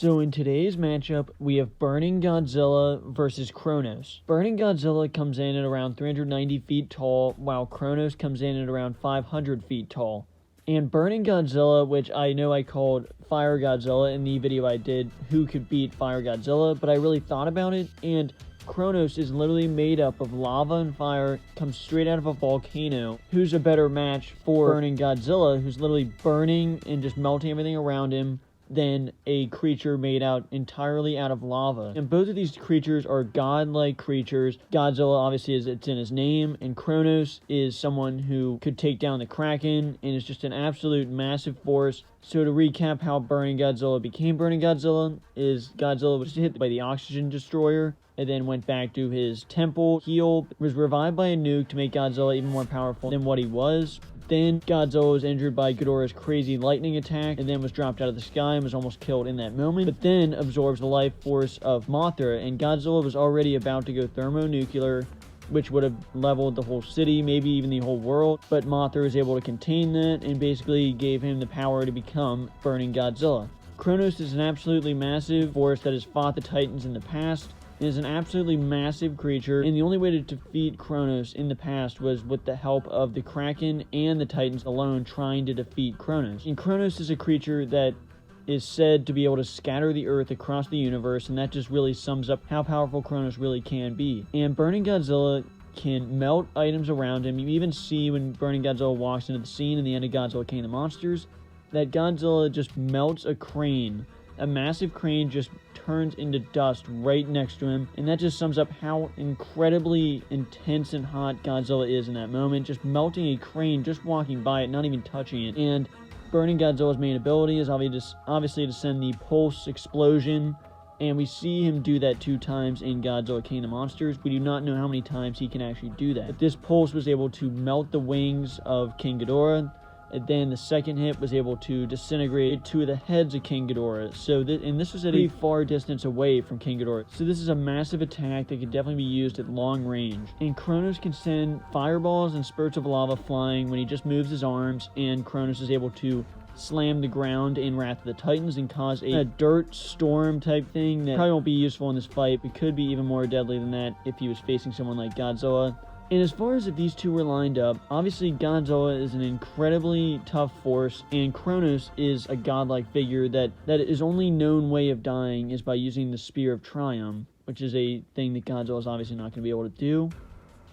So in today's matchup, we have Burning Godzilla versus Kronos. Burning Godzilla comes in at around 390 feet tall, while Kronos comes in at around 500 feet tall. And Burning Godzilla, which I know I called Fire Godzilla in the video I did, who could beat Fire Godzilla, but I really thought about it, and Kronos is literally made up of lava and fire, comes straight out of a volcano. Who's a better match for Burning Godzilla, who's literally burning and just melting everything around him, than a creature made out entirely out of lava. And both of these creatures are godlike creatures. Godzilla, obviously, it's in his name, and Kronos is someone who could take down the Kraken and is just an absolute massive force. So to recap how Burning Godzilla became Burning Godzilla, is Godzilla was hit by the oxygen destroyer and then went back to his temple, healed, was revived by a nuke to make Godzilla even more powerful than what he was. Then Godzilla was injured by Ghidorah's crazy lightning attack and then was dropped out of the sky and was almost killed in that moment, but then absorbs the life force of Mothra, and Godzilla was already about to go thermonuclear, which would have leveled the whole city, maybe even the whole world, but Mothra was able to contain that and basically gave him the power to become Burning Godzilla. Kronos is an absolutely massive force that has fought the Titans in the past. It is an absolutely massive creature, and the only way to defeat Kronos in the past was with the help of the Kraken and the Titans alone trying to defeat Kronos. And Kronos is a creature that is said to be able to scatter the earth across the universe, and that just really sums up how powerful Kronos really can be. And Burning Godzilla can melt items around him. You even see when Burning Godzilla walks into the scene in the end of Godzilla King of the Monsters, that Godzilla just melts a crane. A massive crane just turns into dust right next to him, and that just sums up how incredibly intense and hot Godzilla is in that moment, just melting a crane, just walking by it, not even touching it. And Burning Godzilla's main ability is obviously to send the pulse explosion, and we see him do that 2 times in Godzilla King of the Monsters. We do not know how many times he can actually do that. But this pulse was able to melt the wings of King Ghidorah, and then the second hit was able to disintegrate 2 of the heads of King Ghidorah. So this was at a far distance away from King Ghidorah. So this is a massive attack that could definitely be used at long range. And Kronos can send fireballs and spurts of lava flying when he just moves his arms, and Kronos is able to slam the ground in Wrath of the Titans and cause a dirt storm type thing that probably won't be useful in this fight, but could be even more deadly than that if he was facing someone like Godzilla. And as far as if these two were lined up, obviously Godzilla is an incredibly tough force, and Kronos is a godlike figure that his only known way of dying is by using the Spear of Triumph, which is a thing that Godzilla is obviously not going to be able to do,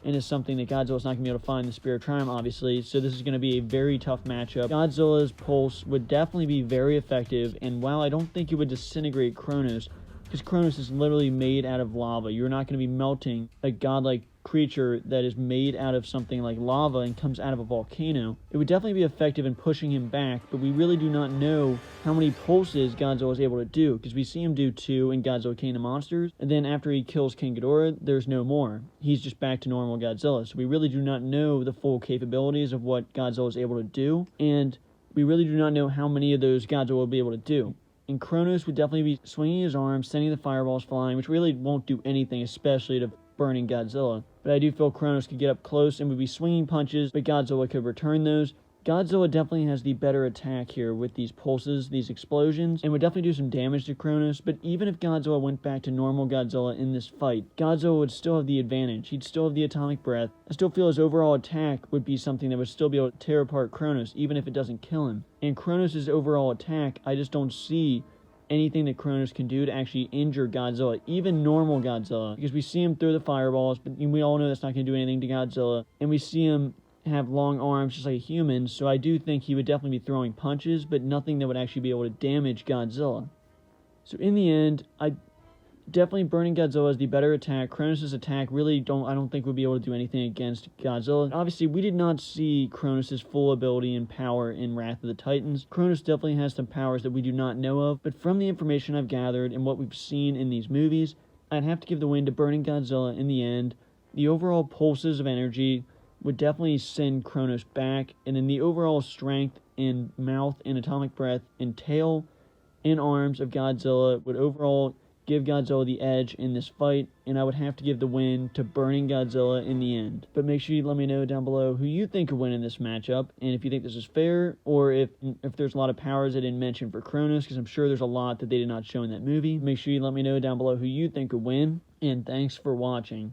and is something that Godzilla's not going to be able to find the Spear of Triumph, obviously, so this is going to be a very tough matchup. Godzilla's pulse would definitely be very effective, and while I don't think it would disintegrate Kronos, because Kronos is literally made out of lava, you're not going to be melting a godlike creature that is made out of something like lava and comes out of a volcano. It would definitely be effective in pushing him back, but we really do not know how many pulses Godzilla is able to do, because we see him do 2 in Godzilla King of the Monsters, and then after he kills King Ghidorah, there's no more. He's just back to normal Godzilla, so we really do not know the full capabilities of what Godzilla is able to do, and we really do not know how many of those Godzilla will be able to do. And Kronos would definitely be swinging his arms, sending the fireballs flying, which really won't do anything, especially to Burning Godzilla. But I do feel Kronos could get up close and would be swinging punches, but Godzilla could return those. Godzilla definitely has the better attack here with these pulses, these explosions, and would definitely do some damage to Kronos, but even if Godzilla went back to normal Godzilla in this fight, Godzilla would still have the advantage. He'd still have the atomic breath. I still feel his overall attack would be something that would still be able to tear apart Kronos, even if it doesn't kill him. And Kronos' overall attack, I just don't see anything that Kronos can do to actually injure Godzilla, even normal Godzilla, because we see him throw the fireballs, but we all know that's not going to do anything to Godzilla, and we see him have long arms just like a human, so I do think he would definitely be throwing punches, but nothing that would actually be able to damage Godzilla. So in the end, definitely Burning Godzilla is the better attack. Kronos' attack I don't think would be able to do anything against Godzilla. Obviously, we did not see Kronos' full ability and power in Wrath of the Titans. Kronos definitely has some powers that we do not know of, but from the information I've gathered and what we've seen in these movies, I'd have to give the win to Burning Godzilla in the end. The overall pulses of energy would definitely send Kronos back, and then the overall strength in mouth and atomic breath and tail and arms of Godzilla would overall give Godzilla the edge in this fight, and I would have to give the win to Burning Godzilla in the end. But make sure you let me know down below who you think could win in this matchup, and if you think this is fair, or if there's a lot of powers I didn't mention for Kronos, because I'm sure there's a lot that they did not show in that movie. Make sure you let me know down below who you think could win, and thanks for watching.